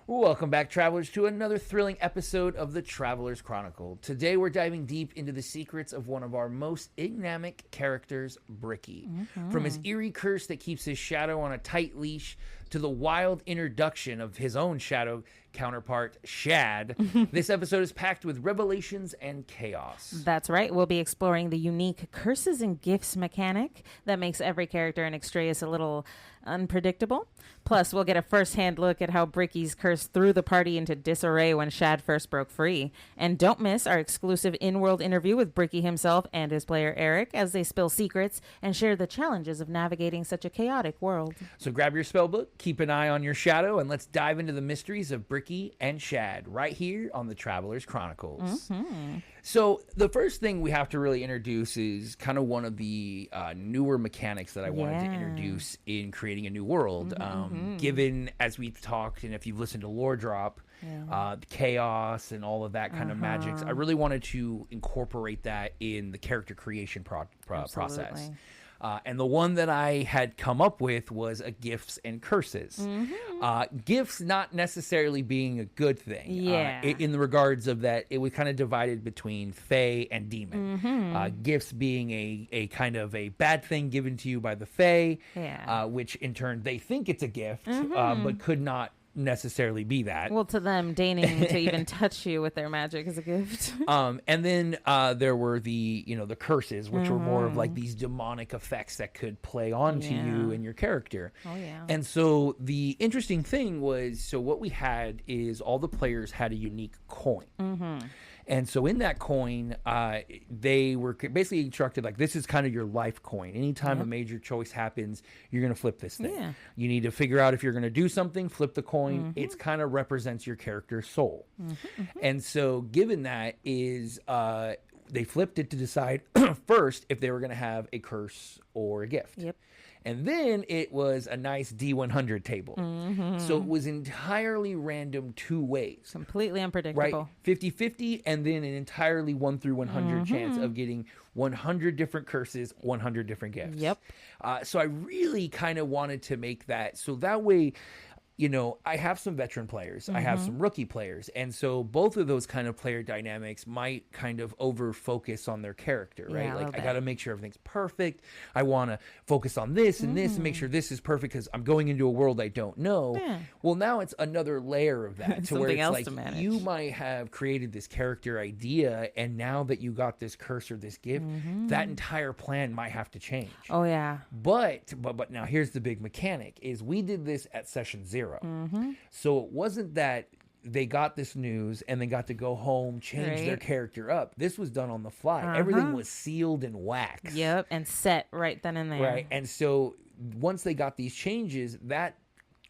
Welcome back, travelers, to another thrilling episode of the Traveler's Chronicle. Today we're diving deep into the secrets of one of our most enigmatic characters, Bricky. From his eerie curse that keeps his shadow on a tight leash to the wild introduction of his own shadow counterpart, Shad, this episode is packed with revelations and chaos. That's right. We'll be exploring the unique curses and gifts mechanic that makes every character in Extrayus a little unpredictable. Plus, we'll get a first-hand look at how Bricky's curse threw the party into disarray when Shad first broke free. And don't miss our exclusive in-world interview with Bricky himself and his player Erik as they spill secrets and share the challenges of navigating such a chaotic world. So grab your spellbook, keep an eye on your shadow, and let's dive into the mysteries of Bricky and Shad right here on the Traveler's Chronicles. So the first thing we have to really introduce is kind of one of the newer mechanics that I wanted to introduce in creating a new world. Given, as we've talked, and if you've listened to Lore Drop, chaos and all of that kind of magics, I really wanted to incorporate that in the character creation process. And the one that I had come up with was a gifts and curses. Gifts not necessarily being a good thing. In the regards of that, it was kind of divided between Fae and Demon. Gifts being a kind of a bad thing given to you by the Fae, which in turn they think it's a gift, but could not necessarily be that. Well, to them, deigning to even touch you with their magic is a gift. And then there were the curses, which were more of like these demonic effects that could play onto you and your character. And so the interesting thing was, so what we had is all the players had a unique coin. And so in that coin, they were basically instructed, like, this is kind of your life coin. Anytime a major choice happens, you're going to flip this thing. You need to figure out if you're going to do something, flip the coin. It's kind of represents your character's soul. And so given that is, they flipped it to decide first if they were going to have a curse or a gift. And then it was a nice D100 table. So it was entirely random two ways. Completely unpredictable. Right? 50-50, and then an entirely 1 through 100 chance of getting 100 different curses, 100 different gifts. So I really kind of wanted to make that, so that way, I have some veteran players. I have some rookie players. And so both of those kind of player dynamics might kind of over focus on their character, right? Like, I got to make sure everything's perfect. I want to focus on this and this and make sure this is perfect because I'm going into a world I don't know. Well, now it's another layer of that to where it's like you might have created this character idea, and now that you got this curse or this gift, that entire plan might have to change. But now here's the big mechanic is we did this at session 0. So it wasn't that they got this news and then got to go home, change their character up. This was done on the fly. Everything was sealed in wax. And set right then and there. And so once they got these changes, that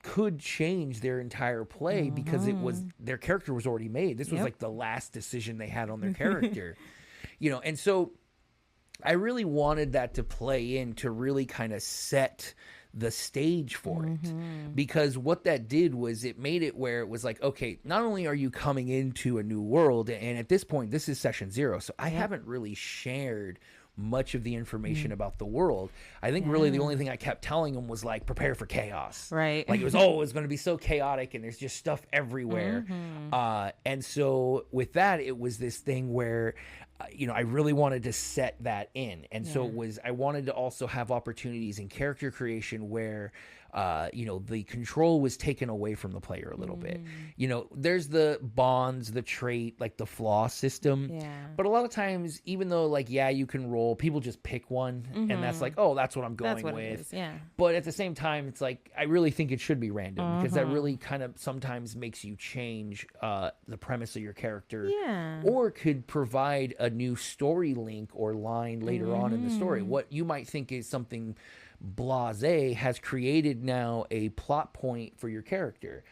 could change their entire play because it was their character was already made. This was like the last decision they had on their character. And so I really wanted that to play in to really kind of set the stage for it, because what that did was it made it where it was like, okay, not only are you coming into a new world, and at this point this is session 0, so I haven't really shared much of the information about the world. I think really the only thing I kept telling them was like, prepare for chaos. Like it was it's going to be so chaotic and there's just stuff everywhere. And so with that, it was this thing where I really wanted to set that in. And so it was, I wanted to also have opportunities in character creation where, the control was taken away from the player a little bit. There's the bonds, the trait, like the flaw system. But a lot of times, even though like, you can roll, people just pick one and that's like, oh, that's what I'm going with. But at the same time, it's like, I really think it should be random because that really kind of sometimes makes you change the premise of your character or could provide a new story link or line later on in the story. What you might think is something blasé has created now a plot point for your character.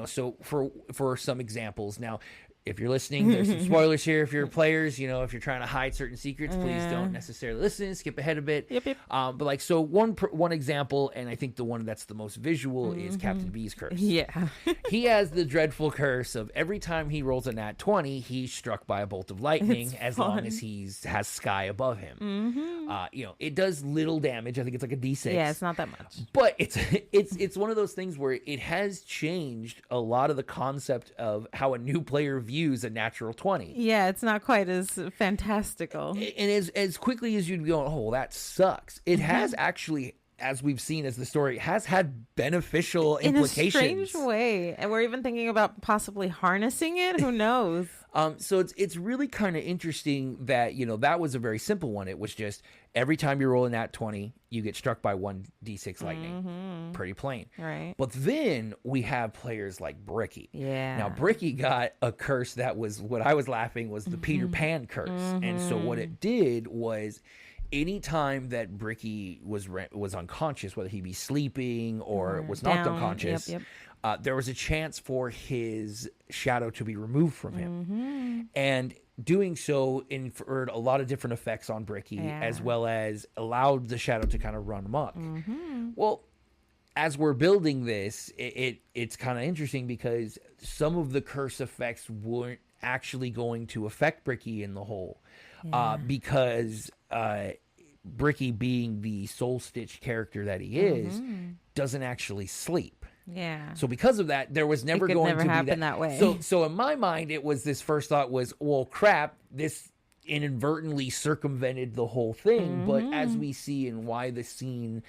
So for some examples now, if you're listening, there's some spoilers here. If you're players, you know, if you're trying to hide certain secrets, please don't necessarily listen. Skip ahead a bit. Yep. But like, so one example, and I think the one that's the most visual is Captain B's curse. Yeah. He has the dreadful curse of every time he rolls a nat 20, he's struck by a bolt of lightning as long as has sky above him. You know, it does little damage. I think it's like a D6. Yeah, it's not that much. But it's one of those things where it has changed a lot of the concept of how a new player views a natural 20. Yeah, it's not quite as fantastical. And as quickly as you'd go, oh, that sucks. It has actually, as we've seen as the story, has had beneficial implications. In a strange way. And we're even thinking about possibly harnessing it. Who knows? So it's really kind of interesting that, you know, that was a very simple one. It was just every time you roll a nat 20, you get struck by 1d6 lightning. Pretty plain. Right. But then we have players like Bricky. Yeah. Now, Bricky got a curse that was, what I was laughing was the Peter Pan curse. And so what it did was, anytime that Bricky was unconscious, whether he be sleeping or was knocked unconscious, there was a chance for his shadow to be removed from him. And doing so inferred a lot of different effects on Bricky, as well as allowed the shadow to kind of run amok. Well, as we're building this, it's kind of interesting because some of the curse effects weren't actually going to affect Bricky in the whole. Because Bricky, being the soul stitch character that he is, doesn't actually sleep. Yeah. So because of that, there was never going to happen be that way. So in my mind, it was, this first thought was, well, crap, this inadvertently circumvented the whole thing. But as we see, and why the scene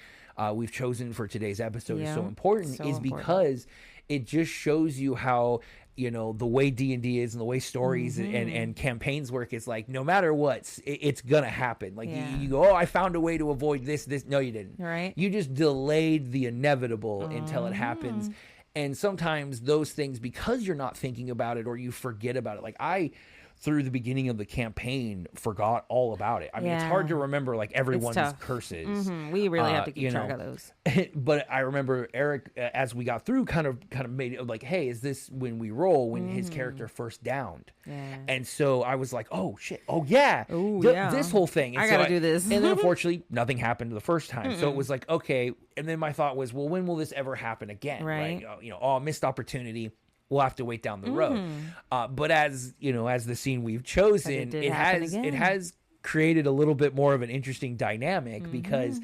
we've chosen for today's episode is so important, because it just shows you how, you know, the way D&D is and the way stories and campaigns work is like, no matter what, it's gonna happen. Like you go, oh, I found a way to avoid this. No, you didn't. Right. You just delayed the inevitable until it happens. And sometimes those things, because you're not thinking about it or you forget about it. Like I, through the beginning of the campaign, forgot all about it. I mean, it's hard to remember like everyone's curses. We really have to keep track of those. But I remember Erik, as we got through, kind of made it like, hey, is this when we roll, when his character first downed? And so I was like, oh shit, this whole thing. And I gotta do this. And then unfortunately, nothing happened the first time. So it was like, okay. And then my thought was, well, when will this ever happen again? Right? You know, missed opportunity. We'll have to wait down the road. But as you know, as the scene we've chosen, it has created a little bit more of an interesting dynamic because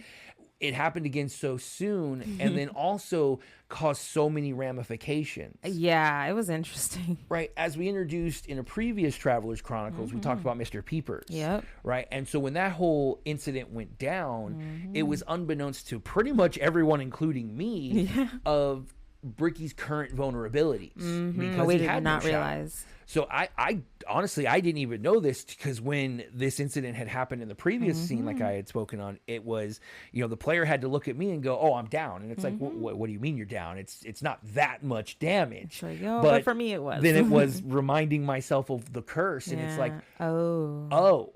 it happened again so soon, and then also caused so many ramifications. Yeah, it was interesting. Right, as we introduced in a previous Traveler's Chronicles, we talked about Mr. Peepers. Yep. Right, and so when that whole incident went down, it was unbeknownst to pretty much everyone, including me, of Bricky's current vulnerabilities, because we he did had not no realize. So I honestly, I didn't even know this, because when this incident had happened in the previous scene, like I had spoken on, it was, you know, the player had to look at me and go, oh, I'm down. And it's like, what do you mean you're down? It's not that much damage. Like, but for me it was. Then it was reminding myself of the curse, and it's like, oh.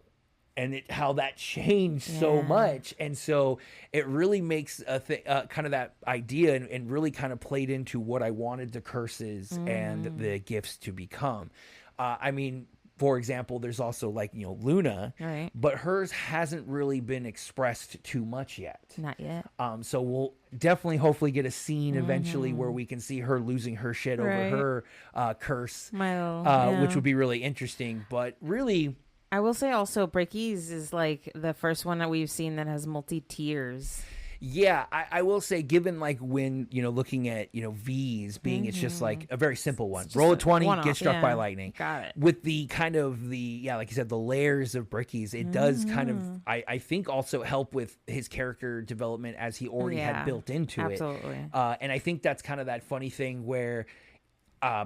And how that changed so much. And so it really makes kind of that idea and really kind of played into what I wanted the curses and the gifts to become. I mean, for example, there's also like, you know, Luna, but hers hasn't really been expressed too much yet. Not yet. So we'll definitely hopefully get a scene eventually where we can see her losing her shit over her curse, which would be really interesting. But really, I will say also Bricky's is like the first one that we've seen that has multi-tiers. Yeah, I will say, given like when, you know, looking at, you know, V's being, it's just like a very simple one. Roll a 20, get struck by lightning. Got it. With the kind of like you said, the layers of Bricky's, it does kind of, I think also help with his character development as he already had built into it. Absolutely. And I think that's kind of that funny thing where,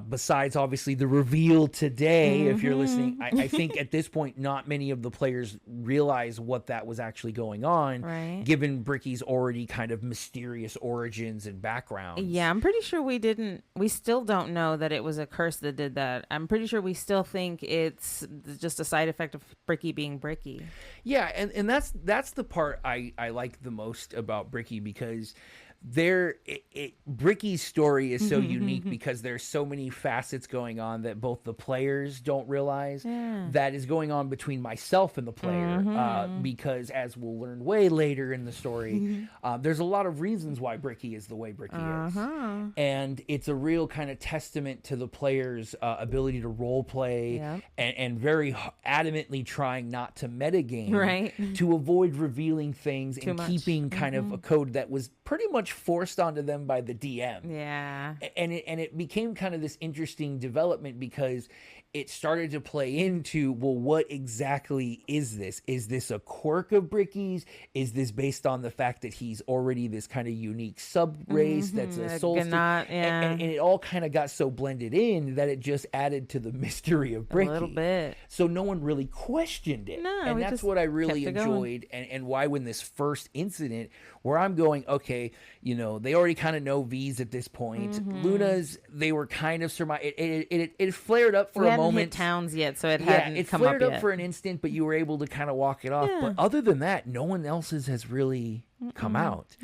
besides obviously the reveal today, if you're listening, I think at this point, not many of the players realize what that was actually going on, given Bricky's already kind of mysterious origins and background. Yeah, I'm pretty sure we still don't know that it was a curse that did that. I'm pretty sure we still think it's just a side effect of Bricky being Bricky. Yeah, and that's the part I like the most about Bricky, because Bricky's story is so unique because there's so many facets going on that both the players don't realize that is going on between myself and the player. Because as we'll learn way later in the story, there's a lot of reasons why Bricky is the way Bricky is. And it's a real kind of testament to the player's ability to role play and very adamantly trying not to metagame to avoid revealing things and keeping kind of a code that was pretty much forced onto them by the DM. Yeah. And it became kind of this interesting development because it started to play into, well, what exactly is this? Is this a quirk of Bricky's? Is this based on the fact that he's already this kind of unique sub-race that's a soul? And it all kind of got so blended in that it just added to the mystery of Bricky. A little bit. So no one really questioned it. No, and that's what I really enjoyed. And why when this first incident where I'm going, okay, you know, they already kind of know V's at this point. Luna's, they were kind of it flared up for a moment. Hit towns yet, so it hadn't come up yet. It flared up for an instant, but you were able to kind of walk it off. But other than that, no one else's has really come out.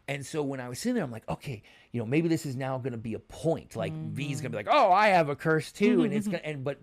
And so when I was sitting there, I'm like, okay, you know, maybe this is now going to be a point. Like V's going to be like, oh, I have a curse too, and it's gonna, but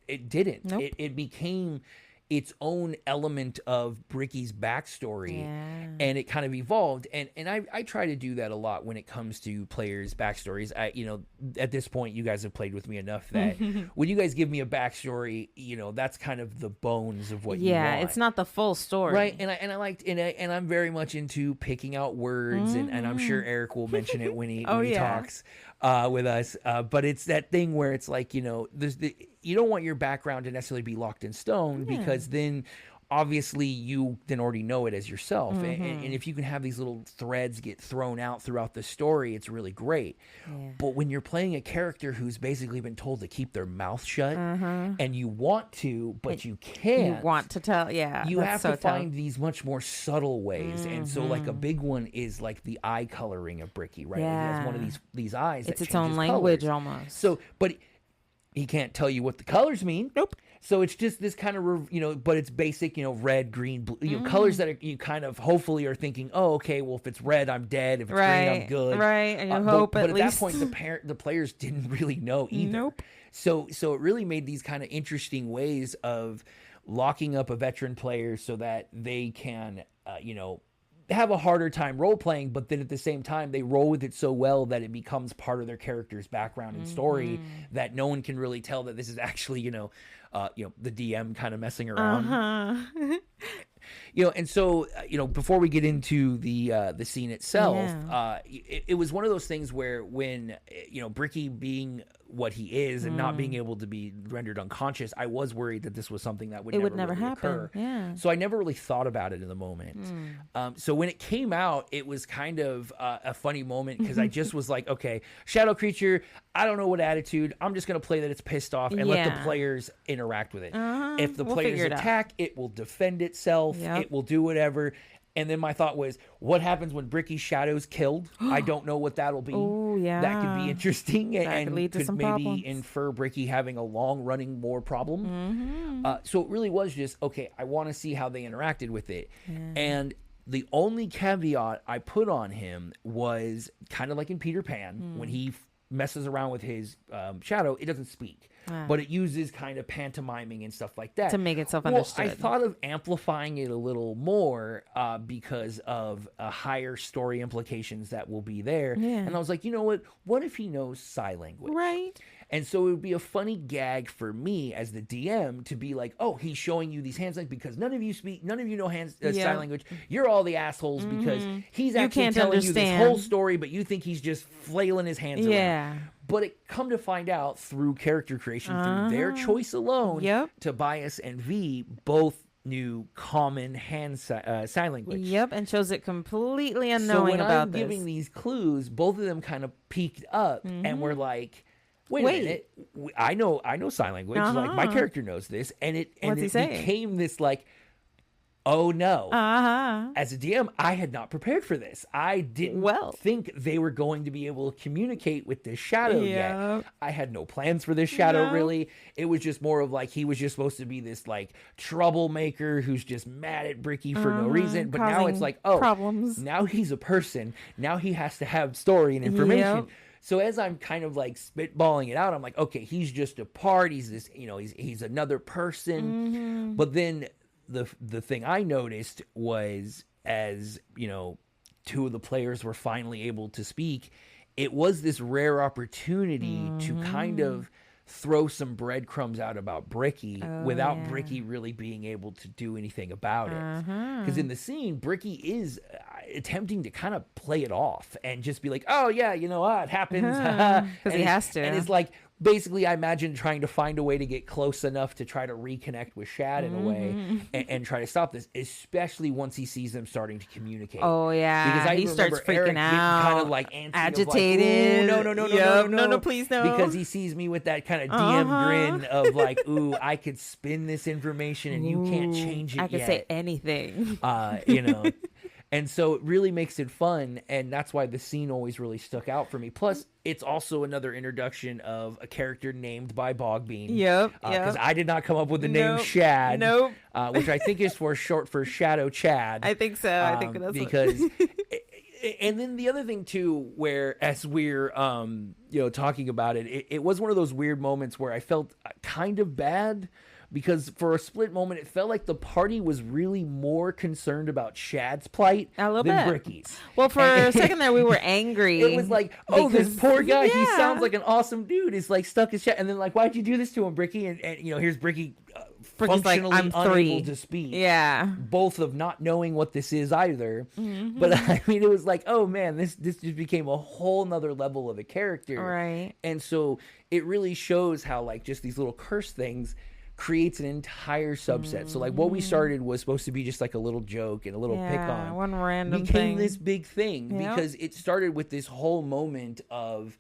it didn't. Nope. It became its own element of Bricky's backstory, and it kind of evolved. And I try to do that a lot when it comes to players' backstories. You know, at this point, you guys have played with me enough that when you guys give me a backstory, you know, that's kind of the bones of what you want. Yeah, it's not the full story, right? And I liked, and I'm very much into picking out words, and I'm sure Erik will mention it when he talks with us. But it's that thing where it's like, you know, you don't want your background to necessarily be locked in stone because then obviously you then already know it as yourself. And if you can have these little threads get thrown out throughout the story, it's really great. But when you're playing a character who's basically been told to keep their mouth shut and you want to, but you can't. You want to tell, you have to find these much more subtle ways. And so like a big one is like the eye coloring of Bricky, right? He has one of these eyes it's that its own language almost. So, but he can't tell you what the colors mean. Nope. So it's just this kind of, you know, but it's basic, you know, red, green, blue, you know, colors that are, you kind of hopefully are thinking, oh, okay, well, if it's red, I'm dead. If it's green, I'm good. Right. And you hope but at least. That point, the players didn't really know either. Nope. So it really made these kind of interesting ways of locking up a veteran player so that they can, you know, have a harder time role playing, but then at the same time they roll with it so well that it becomes part of their character's background and story that no one can really tell that this is actually, you know, the DM kind of messing around. You know, and so, you know, before we get into the scene itself, it was one of those things where when, you know, Bricky being what he is and not being able to be rendered unconscious, I was worried that this was something that would never really happen. occur. Yeah. So I never really thought about it in the moment. So when it came out, it was kind of a funny moment because I just was like, okay, shadow creature, I don't know what attitude. I'm just going to play that it's pissed off and let the players interact with it. If the players attack, it will defend itself. It will do whatever. And then my thought was, what happens when Bricky's shadow's killed? I don't know what that'll be. Oh, yeah. That could be interesting and could lead to some maybe problems. infer Bricky having a long-running war problem. So it really was just, okay, I want to see how they interacted with it. And the only caveat I put on him was kind of like in Peter Pan, when he messes around with his shadow, it doesn't speak. But it uses kind of pantomiming and stuff like that. To make itself understood. I thought of amplifying it a little more because of higher story implications that will be there. And I was like, you know what? What if he knows sign language? Right. And so it would be a funny gag for me as the DM to be like, oh, he's showing you these hand signs because none of you know sign language. You're all the assholes because he's actually telling you this whole story, but you think he's just flailing his hands around. But it come to find out through character creation, through their choice alone, Tobias and V both knew common sign language. And chose it completely unknowing about this. So when I'm giving these clues, both of them kind of peeked up and were like, Wait a minute, I know sign language. Like my character knows this, and it became this like, oh no. As a DM, I had not prepared for this. I didn't think they were going to be able to communicate with this shadow yet. I had no plans for this shadow, really. It was just more of like, he was just supposed to be this like troublemaker who's just mad at Bricky for no reason. But now it's like, oh, problems. Now he's a person. Now he has to have story and information. So as I'm kind of like spitballing it out, I'm like, okay, he's just a part. He's this, he's another person. But then the thing I noticed was, as two of the players were finally able to speak, it was this rare opopportunity to kind of throw some breadcrumbs out about Bricky without Bricky really being able to do anything about it. Because in the scene, Bricky is attempting to kind of play it off and just be like, oh yeah, it happens. Because he has to. And it's like, basically, I imagine trying to find a way to get close enough to try to reconnect with Shad in a way and try to stop this, especially once he sees them starting to communicate. Oh, yeah. Because he starts freaking Erik out. Kind of like antsy, agitated. Of like, no, please, no. Because he sees me with that kind of DM grin of like, ooh, I could spin this information and you can't change it yet. I could say anything. And so it really makes it fun, and that's why the scene always really stuck out for me. Plus, it's also another introduction of a character named by Bogbean. Yep. Because I did not come up with the name Shad. Nope. Which I think is short for Shadow Chad. I think so. I think that's because. And then the other thing too, where as we're talking about it, it was one of those weird moments where I felt kind of bad. Because for a split moment, it felt like the party was really more concerned about Shad's plight than Bricky's. Well, for a second there, we were angry. It was like, oh, this poor guy, he sounds like an awesome dude. He's like stuck as Shad. And then like, why'd you do this to him, Bricky? And here's Bricky functionally like, I'm unable to speak. Yeah. Both of not knowing what this is either. But I mean, it was like, oh man, this just became a whole nother level of a character. Right. And so it really shows how like just these little curse things creates an entire subset. So like what we started was supposed to be just like a little joke and a little pick on. One random became thing. This big thing because it started with this whole moment of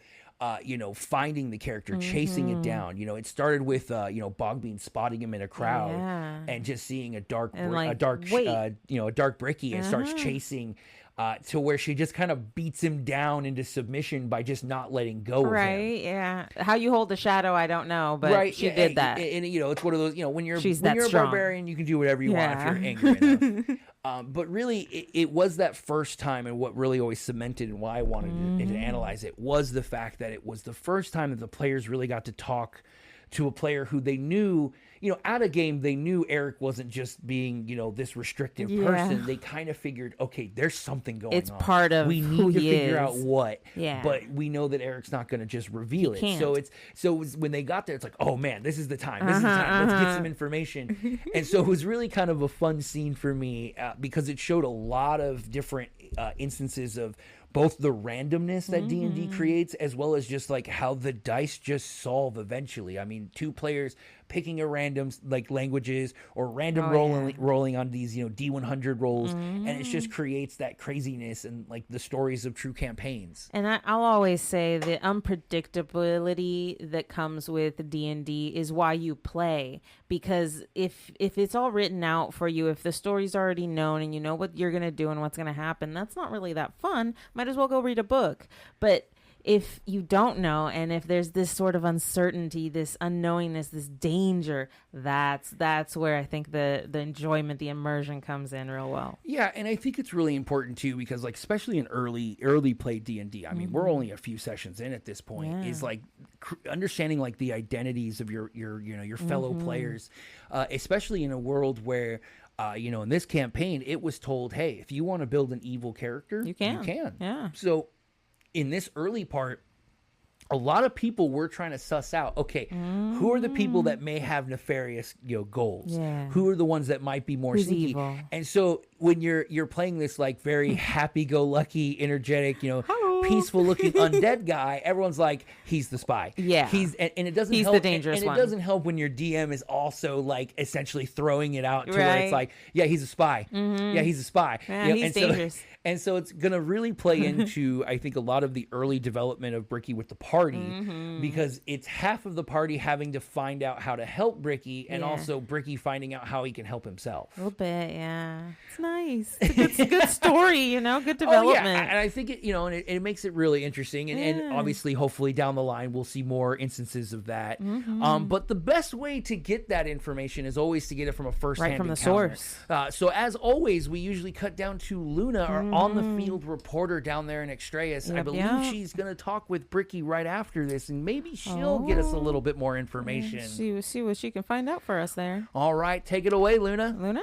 finding the character, chasing it down. It started with Bogbean spotting him in a crowd and just seeing a dark Bricky and starts chasing to where she just kind of beats him down into submission by just not letting go of him. Right, yeah. How you hold the shadow, I don't know, but she did that. And it's one of those, when you're strong. A barbarian, you can do whatever you want if you're angry enough. But really, it was that first time, and what really always cemented and why I wanted to analyze it was the fact that it was the first time that the players really got to talk to a player who they knew, out of game, they knew Erik wasn't just being, this restrictive person. They kind of figured, okay, there's something going on. It's part of we need who to he figure is. out what. Yeah. But we know that Erik's not going to just reveal it. Can't. So it was when they got there, it's like, oh man, this is the time. This is the time. Let's get some information. And so it was really kind of a fun scene for me because it showed a lot of different instances of both the randomness that D&D creates, as well as just like how the dice just solve eventually. I mean, two players picking a random like languages or random rolling on these D100 rolls, and it just creates that craziness and like the stories of true campaigns. And I'll always say the unpredictability that comes with D&D is why you play, because if it's all written out for you, if the story's already known and you know what you're gonna do and what's gonna happen, that's not really that fun. Might as well go read a book. But if you don't know, and if there's this sort of uncertainty, this unknowingness, this danger, that's where I think the enjoyment, the immersion comes in real well. Yeah, and I think it's really important too, because like especially in early play D&D, I mean we're only a few sessions in at this point, is like understanding like the identities of your fellow players, especially in a world where in this campaign it was told, hey, if you want to build an evil character, you can. Yeah. So in this early part, a lot of people were trying to suss out, okay, who are the people that may have nefarious, goals? Yeah. Who are the ones that might be more sneaky? Evil? And so when you're playing this like very happy-go-lucky, energetic, Hello. peaceful looking undead guy, everyone's like, he's the spy. Yeah. And it doesn't He's help. the dangerous and one. it doesn't help when your DM is also like essentially throwing it out to where it's Right. like, yeah, he's a spy. Yeah, he's a spy. Yeah, You know, he's and dangerous. So, and so it's going to really play into, I think, a lot of the early development of Bricky with the party, because it's half of the party having to find out how to help Bricky, and also Bricky finding out how he can help himself. A little bit, yeah. It's nice. It's a good story, you know, good development. Oh, yeah. And I think it, you know, and it makes it really interesting. And obviously, hopefully down the line, we'll see more instances of that. But the best way to get that information is always to get it from a first-hand Right from the encounter. source. So as always, we usually cut down to Luna, our on-the-field reporter down there in Extrayus. I believe she's going to talk with Bricky right after this, and maybe she'll get us a little bit more information. See what she can find out for us there. All right, take it away, Luna. Luna?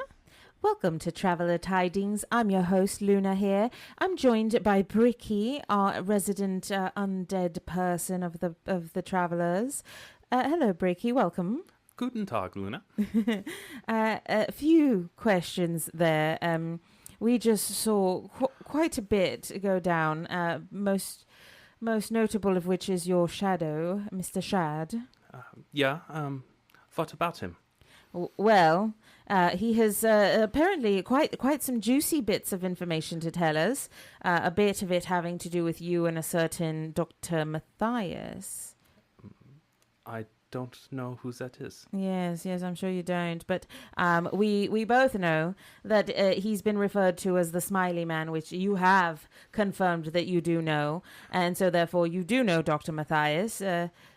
Welcome to Traveler Tidings. I'm your host, Luna here. I'm joined by Bricky, our resident undead person of the Travelers. Hello, Bricky. Welcome. Guten Tag, Luna. A few questions there. We just saw quite a bit go down. Most notable of which is your shadow, Mr. Shad. What about him? Well, he has apparently quite some juicy bits of information to tell us. A bit of it having to do with you and a certain Dr. Matthias. I don't know who that is. Yes, I'm sure you don't. But we both know that he's been referred to as the Smiley Man, which you have confirmed that you do know. And so therefore you do know Dr. Matthias.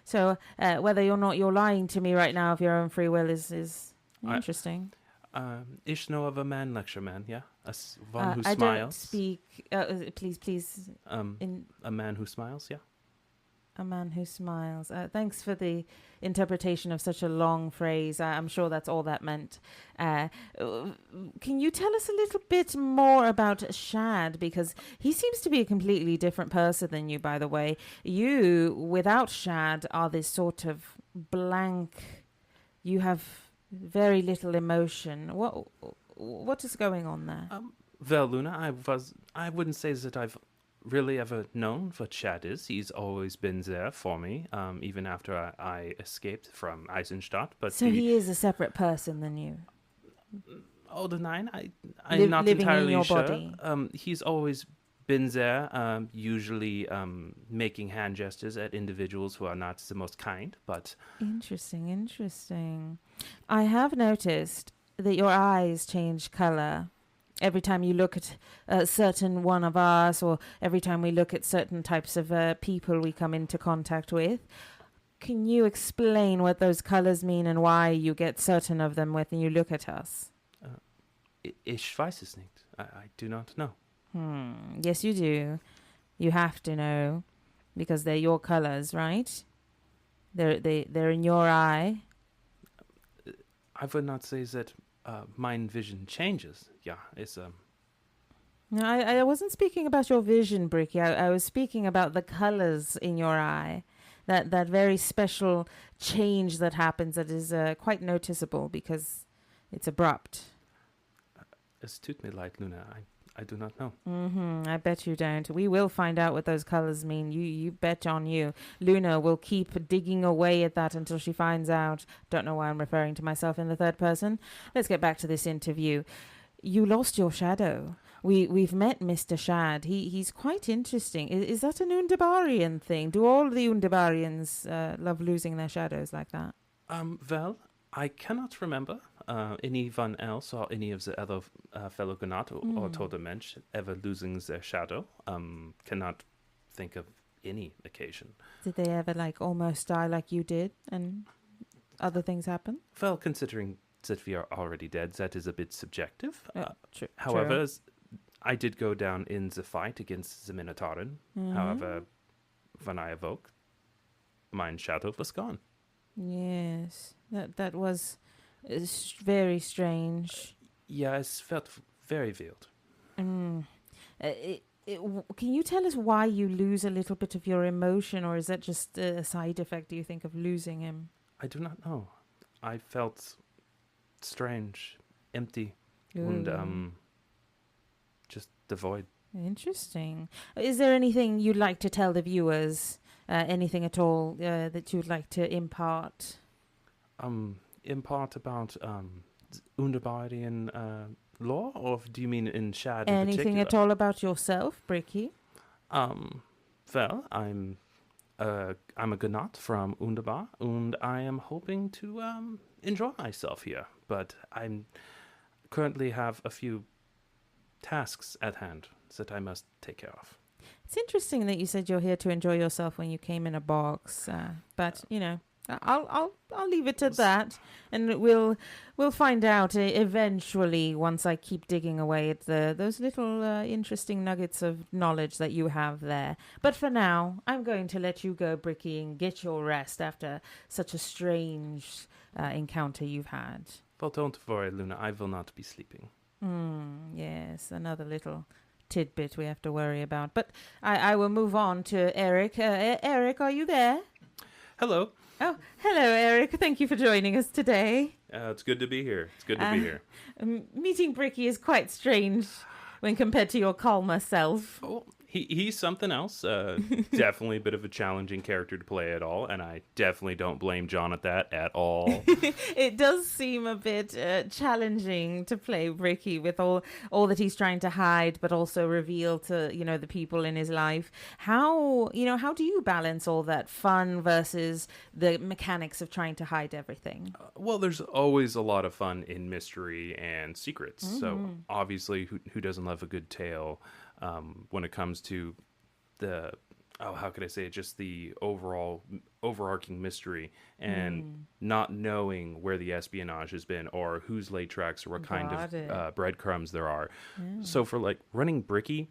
So whether or not you're lying to me right now of your own free will is interesting. Ich know of a man, lecture man, yeah? One who I smiles. don't speak... please. A man who smiles, yeah? A man who smiles. Thanks for the interpretation of such a long phrase. I'm sure that's all that meant. Can you tell us a little bit more about Shad? Because he seems to be a completely different person than you, by the way. You, without Shad, are this sort of blank... You have very little emotion. What is going on there? Well, Luna, I wouldn't say that I've really ever known what Shad is. He's always been there for me, even after I escaped from Eisenstadt. But so he is a separate person than you? Oh, the nine? I'm not living entirely in your sure. Body. He's always been there, usually making hand gestures at individuals who are not the most kind, but... Interesting. I have noticed that your eyes change color every time you look at a certain one of us, or every time we look at certain types of people we come into contact with. Can you explain what those colors mean and why you get certain of them when you look at us? Ich weiß es nicht. I do not know. Yes, you do. You have to know, because they're your colors, right? They're in your eye. I would not say that mind vision changes. Yeah, it's No, I wasn't speaking about your vision, Bricky. I was speaking about the colors in your eye. That very special change that happens that is quite noticeable because it's abrupt. Es tut mir leid, Luna. I do not know. I bet you don't. We will find out what those colors mean. You bet on you. Luna will keep digging away at that until she finds out. Don't know why I'm referring to myself in the third person. Let's get back to this interview. You lost your shadow. We've met Mr. Shad. He's quite interesting. Is that an Undabarian thing? Do all the Undabarians love losing their shadows like that? Well, I cannot remember anyone else or any of the other fellow Gnat or Totemensch ever losing their shadow. Cannot think of any occasion. Did they ever almost die like you did and other things happen? Well, considering that we are already dead, that is a bit subjective. true. However, I did go down in the fight against the Minotauran. However, when I awoke, my shadow was gone. Yes, that was very strange. Yeah, it felt very weird. Can you tell us why you lose a little bit of your emotion, or is that just a side effect, do you think, of losing him? I do not know. I felt strange, empty, Ooh. and just devoid. Interesting. Is there anything you'd like to tell the viewers? Anything at all that you'd like to impart? Impart about Unbound lore, or do you mean in Shad in Anything particular? at all about yourself, Bricky? Well, I'm a Gnat from Unbound, and I am hoping to enjoy myself here, but I'm currently have a few tasks at hand that I must take care of. It's interesting that you said you're here to enjoy yourself when you came in a box, but you know, I'll leave it at that, and we'll find out eventually once I keep digging away at those little interesting nuggets of knowledge that you have there. But for now, I'm going to let you go, Bricky, and get your rest after such a strange encounter you've had. Well, don't worry, Luna. I will not be sleeping. Yes, another little tidbit we have to worry about. But I will move on to Erik. Erik, are you there? Hello. Oh, hello, Erik. Thank you for joining us today. It's good to be here. It's good to be here. Meeting Bricky is quite strange when compared to your calmer self. Oh, he's something else. Definitely a bit of a challenging character to play at all, and I definitely don't blame John at that at all. It does seem a bit challenging to play Bricky with all that he's trying to hide, but also reveal to the people in his life. How do you balance all that fun versus the mechanics of trying to hide everything? Well, there's always a lot of fun in mystery and secrets. So obviously, who doesn't love a good tale? When it comes to how could I say it? Just the overarching mystery and not knowing where the espionage has been or who's laid tracks or what kind of breadcrumbs there are. So for like running Bricky,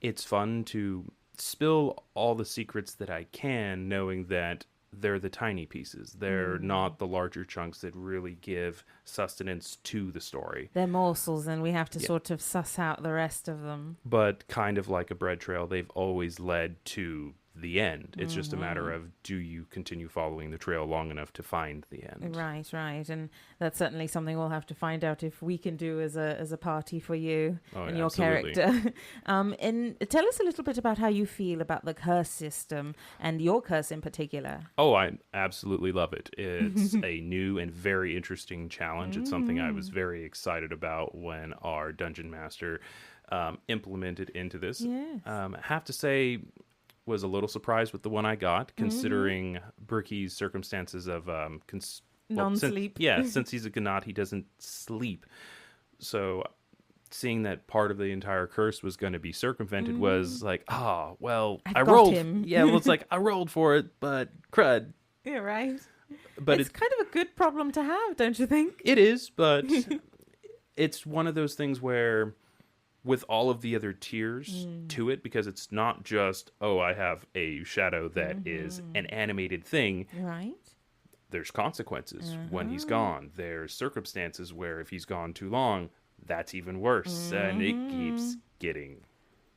it's fun to spill all the secrets that I can, knowing that they're the tiny pieces. They're not the larger chunks that really give sustenance to the story. They're morsels, and we have to sort of suss out the rest of them. But kind of like a bread trail, they've always led to the end. It's just a matter of, do you continue following the trail long enough to find the end? Right. And that's certainly something we'll have to find out if we can do as a party for you and your character. And tell us a little bit about how you feel about the curse system and your curse in particular. Oh, I absolutely love it. It's a new and very interesting challenge. It's something I was very excited about when our dungeon master implemented into this. Yes. I have to say, was a little surprised with the one I got, considering Bricky's circumstances of non-sleep. Since he's a Gnat, he doesn't sleep. So seeing that part of the entire curse was going to be circumvented was like, I rolled. Him. Yeah, well, it's like I rolled for it, but crud. Yeah, right. But it's kind of a good problem to have, don't you think? It is, but it's one of those things where, with all of the other tiers to it, because it's not just, I have a shadow that is an animated thing. Right. There's consequences when he's gone. There's circumstances where if he's gone too long, that's even worse. And it keeps getting...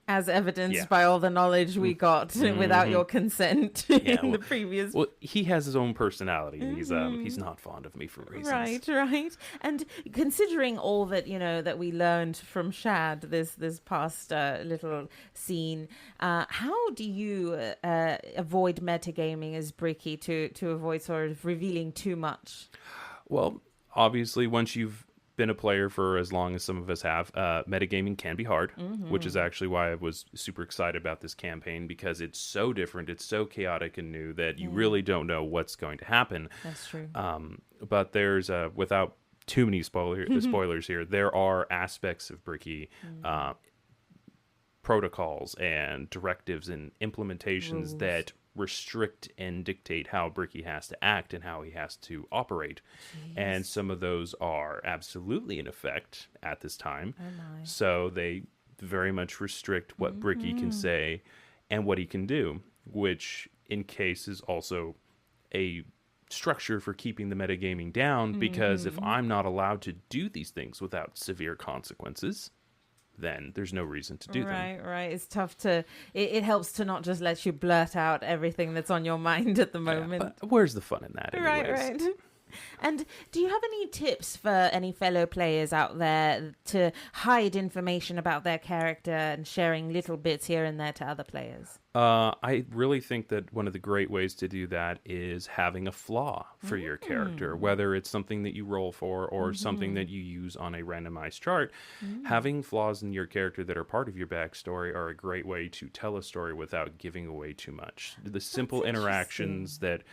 As evidenced by all the knowledge we got without your consent in the previous... Well, he has his own personality. He's not fond of me for reasons. Right. And considering all that, that we learned from Shad, this past little scene, how do you avoid metagaming as Bricky to avoid sort of revealing too much? Well, obviously, once you've been a player for as long as some of us have, metagaming can be hard, which is actually why I was super excited about this campaign, because it's so different, it's so chaotic and new that you really don't know what's going to happen. That's true. But there's, without too many spoilers here, there are aspects of Bricky, protocols and directives and implementations that restrict and dictate how Bricky has to act and how he has to operate. And some of those are absolutely in effect at this time. So they very much restrict what Bricky can say and what he can do, which in case is also a structure for keeping the metagaming down, because if I'm not allowed to do these things without severe consequences, then there's no reason to do them. Right. It's tough to... It helps to not just let you blurt out everything that's on your mind at the moment. But where's the fun in that anyways? Right. And do you have any tips for any fellow players out there to hide information about their character and sharing little bits here and there to other players? I really think that one of the great ways to do that is having a flaw for your character, whether it's something that you roll for or something that you use on a randomized chart. Having flaws in your character that are part of your backstory are a great way to tell a story without giving away too much. The simple interactions that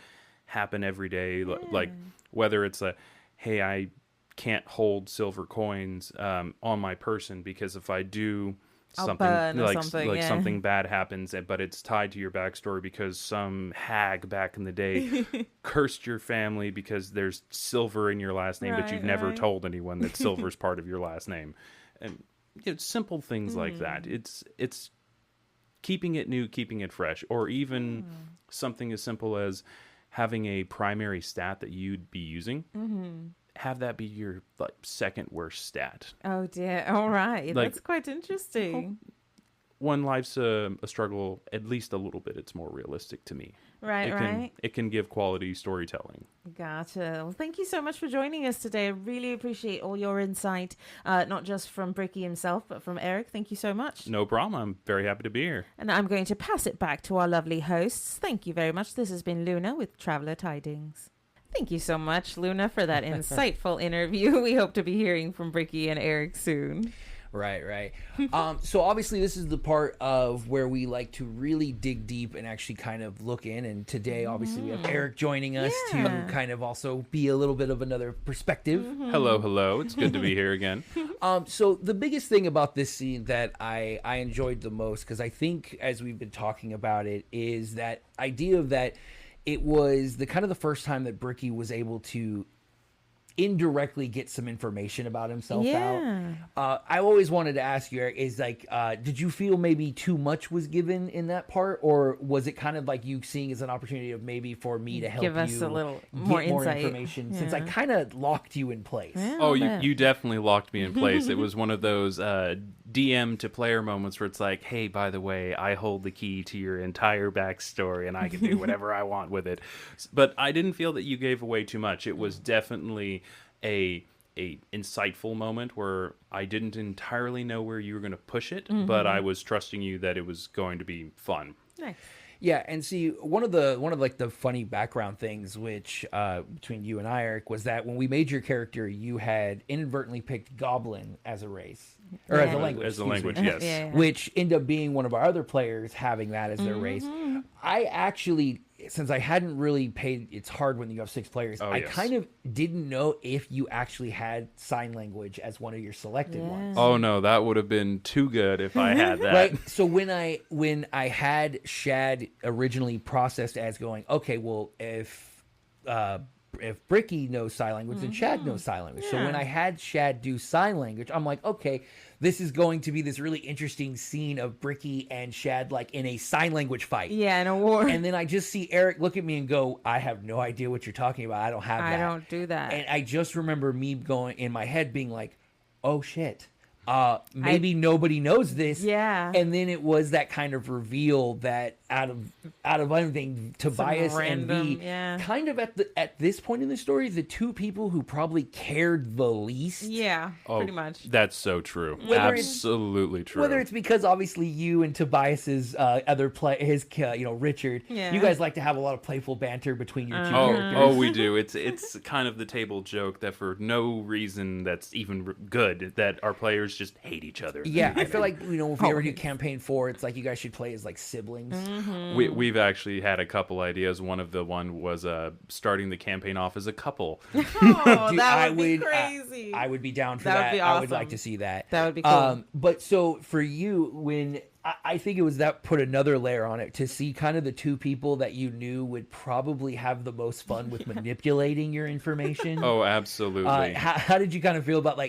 happen every day, like whether it's hey, I can't hold silver coins on my person because if I do, something bad happens, but it's tied to your backstory because some hag back in the day cursed your family because there's silver in your last name, but you've never told anyone that silver's part of your last name. And simple things like that. It's keeping it new, keeping it fresh, or even something as simple as having a primary stat that you'd be using. Have that be your second worst stat. Oh dear! All right, that's quite interesting. When life's a struggle, at least a little bit, it's more realistic to me. Right. It can give quality storytelling. Gotcha. Well, thank you so much for joining us today. I really appreciate all your insight, not just from Bricky himself, but from Erik. Thank you so much. No problem. I'm very happy to be here. And I'm going to pass it back to our lovely hosts. Thank you very much. This has been Luna with Traveler Tidings. Thank you so much, Luna, for that insightful interview. We hope to be hearing from Bricky and Erik soon. Right. So obviously this is the part of where we like to really dig deep and actually kind of look in. And today, obviously, we have Erik joining us to kind of also be a little bit of another perspective. Hello. It's good to be here again. So the biggest thing about this scene that I enjoyed the most, because I think as we've been talking about it, is that idea of that it was the kind of the first time that Bricky was able to indirectly get some information about himself out. I always wanted to ask you, Erik, is did you feel maybe too much was given in that part, or was it kind of like you seeing as an opportunity of maybe for me to help give us a little more information since I kind of locked you in place? You definitely locked me in place. It was one of those DM to player moments where it's like, hey, by the way, I hold the key to your entire backstory and I can do whatever I want with it. But I didn't feel that you gave away too much. It was definitely a insightful moment where I didn't entirely know where you were going to push it, but I was trusting you that it was going to be fun. Nice. Yeah, and see, one of the funny background things which between you and I, Erik, was that when we made your character, you had inadvertently picked Goblin as a race or as a language. As a language, yes. Which ended up being one of our other players having that as their race. I actually, since I hadn't really paid, it's hard when you have 6 players. I kind of didn't know if you actually had sign language as one of your selected ones. Oh no, that would have been too good if I had that. Right. So when I had Shad originally processed as going, okay, well, if Bricky knows sign language, then Shad knows sign language. So when I had Shad do sign language, I'm like, okay, this is going to be this really interesting scene of Bricky and Shad like in a sign language fight. Yeah, in a war. And then I just see Erik look at me and go, I have no idea what you're talking about. I don't have that. I don't do that. And I just remember me going in my head being like, oh shit. Maybe nobody knows this. Yeah. And then it was that kind of reveal that out of everything, Tobias and V, kind of at this point in the story, the two people who probably cared the least. Yeah, pretty much. That's so true. Absolutely true. Whether it's because obviously you and Tobias's other Richard, you guys like to have a lot of playful banter between your two characters. Oh, we do. It's kind of the table joke that for no reason that's even good that our players just hate each other. Yeah, I feel like if we ever do campaign 4, it's like you guys should play as like siblings. We've actually had a couple ideas. One was starting the campaign off as a couple. Dude, that would be crazy. I would be down for that. That. Would be awesome. I would like to see that. That would be cool. But so for you, when I think it was that put another layer on it to see kind of the two people that you knew would probably have the most fun with manipulating your information. Oh, absolutely. How did you kind of feel about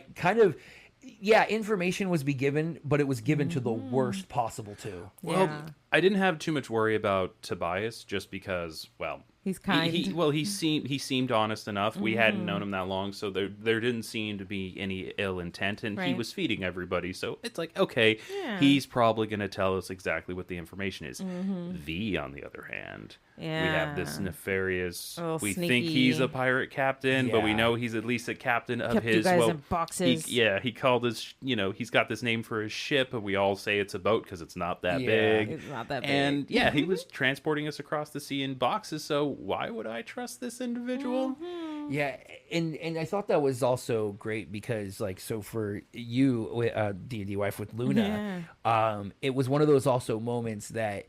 information was given, but it was given to the worst possible too. Well, I didn't have too much worry about Tobias just because, well, He's kind. He seemed honest enough. We hadn't known him that long, so there didn't seem to be any ill intent, and he was feeding everybody. So it's like, okay, he's probably going to tell us exactly what the information is. V, on the other hand, we have this nefarious. We sneaky. think he's a pirate captain, but we know he's at least a captain of Kept his. You guys in boxes. He called his. He's got this name for his ship, and we all say it's a boat because it's not that big. It's not that big. And he was transporting us across the sea in boxes. So why would I trust this individual? Yeah, and I thought that was also great because, like, so for you, D&D wife with Luna, it was one of those also moments that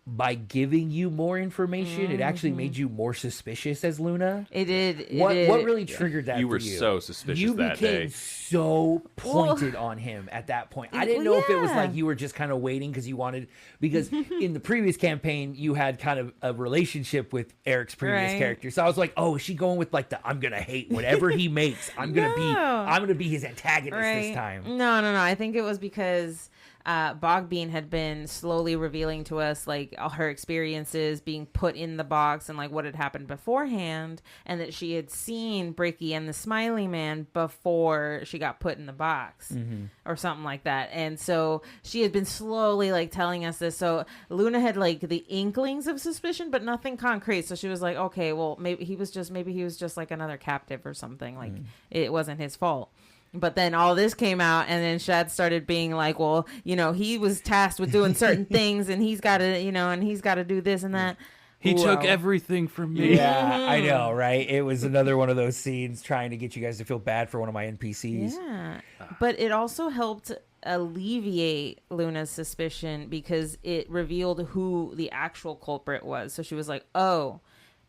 by giving you more information, it actually made you more suspicious as Luna. It did. What really triggered that? You were for you? so suspicious you that day. became so pointed on him at that point. I didn't know if it was like you were just kind of waiting because you wanted. Because in the previous campaign, you had kind of a relationship with Eric's previous character. So I was like, oh, is she going with like I'm gonna hate whatever he makes. I'm gonna be his antagonist this time. No. I think it was because Bogbean had been slowly revealing to us like all her experiences being put in the box and like what had happened beforehand, and that she had seen Bricky and the Smiley Man before she got put in the box or something like that. And so she had been slowly like telling us this. So Luna had like the inklings of suspicion, but nothing concrete. So she was like, okay, well, maybe he was just like another captive or something. Like it wasn't his fault. But then all this came out, and then Shad started being like, well, he was tasked with doing certain things, and he's got to, and he's got to do this and that. He took everything from me. Yeah, I know, right? It was another one of those scenes trying to get you guys to feel bad for one of my NPCs. Yeah, but it also helped alleviate Luna's suspicion because it revealed who the actual culprit was. So she was like, oh,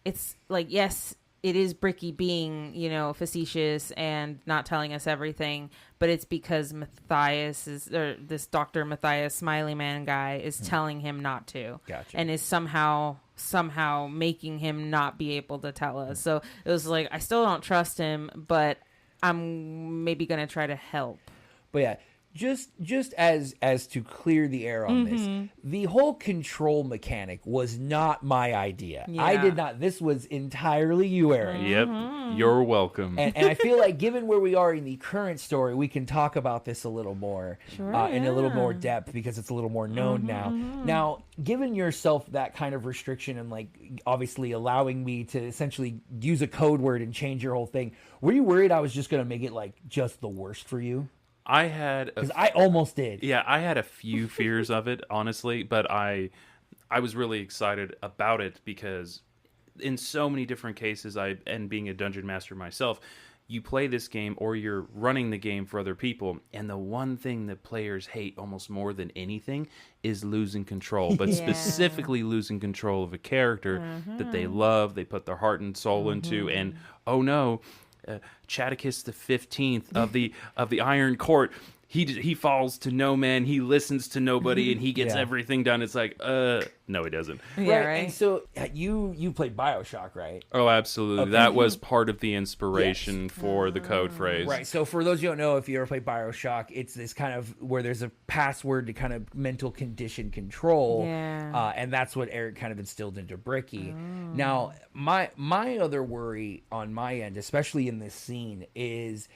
it's like, yes, it is Bricky being, facetious and not telling us everything, but it's because this Dr. Matthias Smiley Man guy is telling him not to. Gotcha. And is somehow making him not be able to tell us. So it was like, I still don't trust him, but I'm maybe going to try to help. But yeah, just as to clear the air on this, the whole control mechanic was not my idea. Yeah. I did not. This was entirely you, Erik. Yep, you're welcome. And I feel like given where we are in the current story, we can talk about this a little more in a little more depth because it's a little more known now. Now, given yourself that kind of restriction and like obviously allowing me to essentially use a code word and change your whole thing, were you worried I was just going to make it like just the worst for you? Because I almost did. Yeah, I had a few fears of it, honestly, but I was really excited about it because in so many different cases, and being a dungeon master myself, you play this game or you're running the game for other people, and the one thing that players hate almost more than anything is losing control, but specifically losing control of a character that they love, they put their heart and soul into, and oh no, Chadicus the 15th of the Iron Court, he falls to no man, he listens to nobody, and he gets everything done. It's like, no, he doesn't. Yeah, right. And so you played BioShock, right? Oh, absolutely. Okay. That was part of the inspiration for the code phrase. Right. So for those you don't know, if you ever played BioShock, it's this kind of where there's a password to kind of mental condition control. Yeah. And that's what Erik kind of instilled into Bricky. Now, my other worry on my end, especially in this scene, is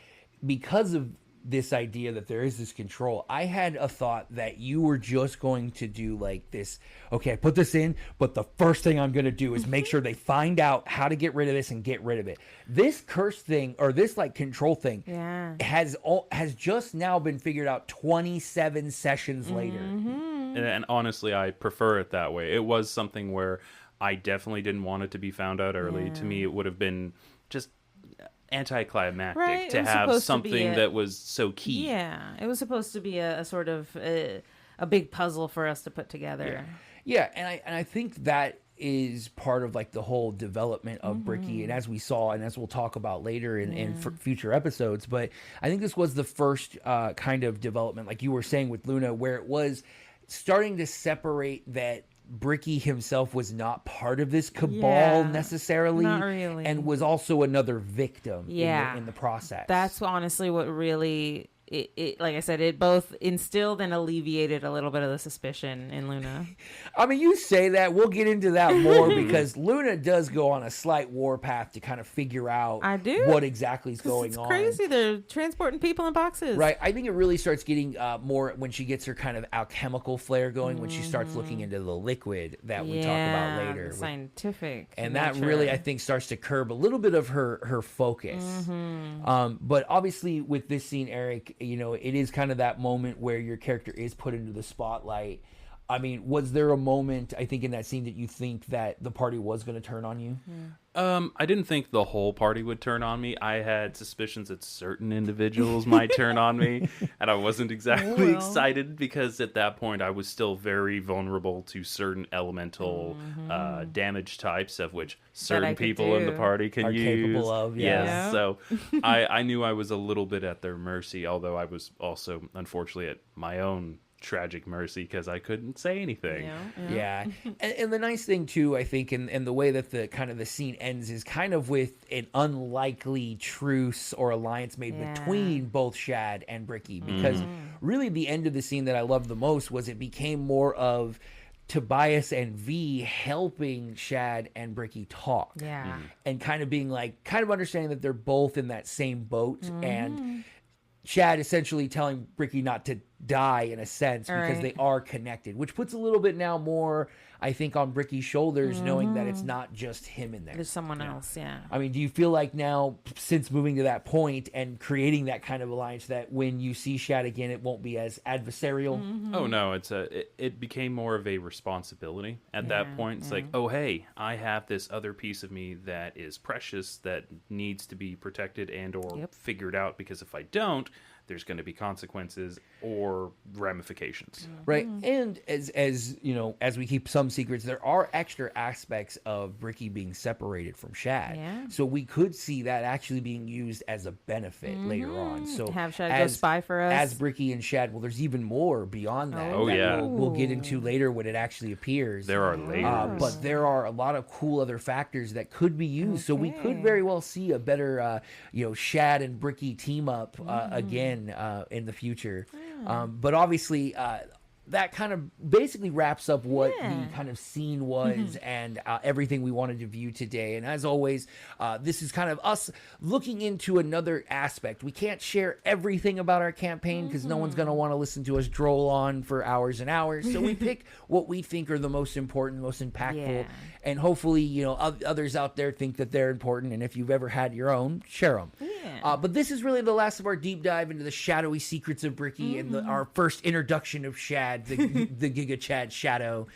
because of this idea that there is this control, I had a thought that you were just going to do like this, okay, I put this in, but the first thing I'm going to do is make sure they find out how to get rid of this and get rid of it. This curse thing, or this like control thing, has just now been figured out 27 sessions later. And honestly, I prefer it that way. It was something where I definitely didn't want it to be found out early. To me, it would have been just anticlimactic to have something that was so key. Yeah, it was supposed to be a sort of a big puzzle for us to put together. Yeah, and I think that is part of like the whole development of Bricky, and as we saw and as we'll talk about later in future episodes, but I think this was the first kind of development, like you were saying with Luna, where it was starting to separate that Bricky himself was not part of this cabal necessarily, not really, and was also another victim in the process. That's honestly what really it like I said, it both instilled and alleviated a little bit of the suspicion in Luna. I mean, you say that. We'll get into that more because Luna does go on a slight warpath to kind of figure out what exactly is going on. It's crazy. They're transporting people in boxes. Right. I think it really starts getting more when she gets her kind of alchemical flair going, when she starts looking into the liquid that we talk about later. The scientific. And that really, I think, starts to curb a little bit of her focus. But obviously with this scene, Erik, you know, it is kind of that moment where your character is put into the spotlight. I mean, was there a moment, I think, in that scene that you think that the party was going to turn on you? I didn't think the whole party would turn on me. I had suspicions that certain individuals might turn on me, and I wasn't exactly excited because at that point I was still very vulnerable to certain elemental damage types, of which certain people in the party can use. Capable of, yes. So I knew I was a little bit at their mercy, although I was also, unfortunately, at my own tragic mercy because I couldn't say anything. And the nice thing too, I think, and the way that the kind of the scene ends is kind of with an unlikely truce or alliance made between both Shad and Bricky, because really the end of the scene that I loved the most was it became more of Tobias and V helping Shad and Bricky talk. And kind of being like, kind of understanding that they're both in that same boat, and Shad essentially telling Bricky not to die in a sense because they are connected, which puts a little bit now more, I think, on Bricky's shoulders, knowing that it's not just him in there. There's someone else, I mean, do you feel like now, since moving to that point and creating that kind of alliance, that when you see Shad again, it won't be as adversarial? Oh, no, it became more of a responsibility at that point. It's like, oh, hey, I have this other piece of me that is precious that needs to be protected and or figured out, because if I don't, there's going to be consequences or ramifications. Right. And as you know, as we keep some secrets, there are extra aspects of Bricky being separated from Shad. So we could see that actually being used as a benefit later on. So have Shad go spy for us. As Bricky and Shad, well, there's even more beyond that. We'll get into later when it actually appears. There are layers. But there are a lot of cool other factors that could be used. So we could very well see a better, Shad and Bricky team up again in the future. But obviously that kind of basically wraps up what the kind of scene was and everything we wanted to view today. And as always, this is kind of us looking into another aspect. We can't share everything about our campaign because no one's going to want to listen to us droll on for hours and hours. So we pick what we think are the most important, most impactful. And hopefully, others out there think that they're important. And if you've ever had your own, share them. But this is really the last of our deep dive into the shadowy secrets of Bricky and our first introduction of Shad, the Giga Chad Shadow.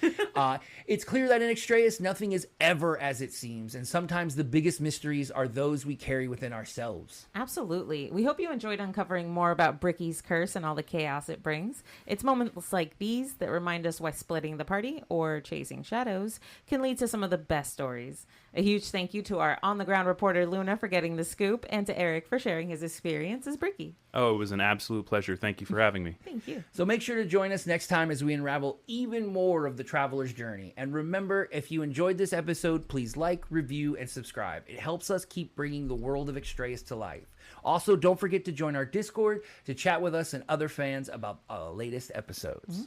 It's clear that in Extrayus, nothing is ever as it seems. And sometimes the biggest mysteries are those we carry within ourselves. Absolutely. We hope you enjoyed uncovering more about Bricky's curse and all the chaos it brings. It's moments like these that remind us why splitting the party or chasing shadows can lead to some of the best stories. A huge thank you to our on-the-ground reporter Luna for getting the scoop, and to Erik for sharing his experience as Bricky. Oh, it was an absolute pleasure. Thank you for having me. Thank you. So make sure to join us next time as we unravel even more of the Traveler's journey. And remember, if you enjoyed this episode, please like, review, and subscribe. It helps us keep bringing the world of Extrayus to life. Also, don't forget to join our Discord to chat with us and other fans about our latest episodes.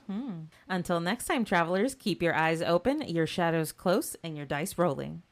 Until next time, Travelers, keep your eyes open, your shadows close, and your dice rolling.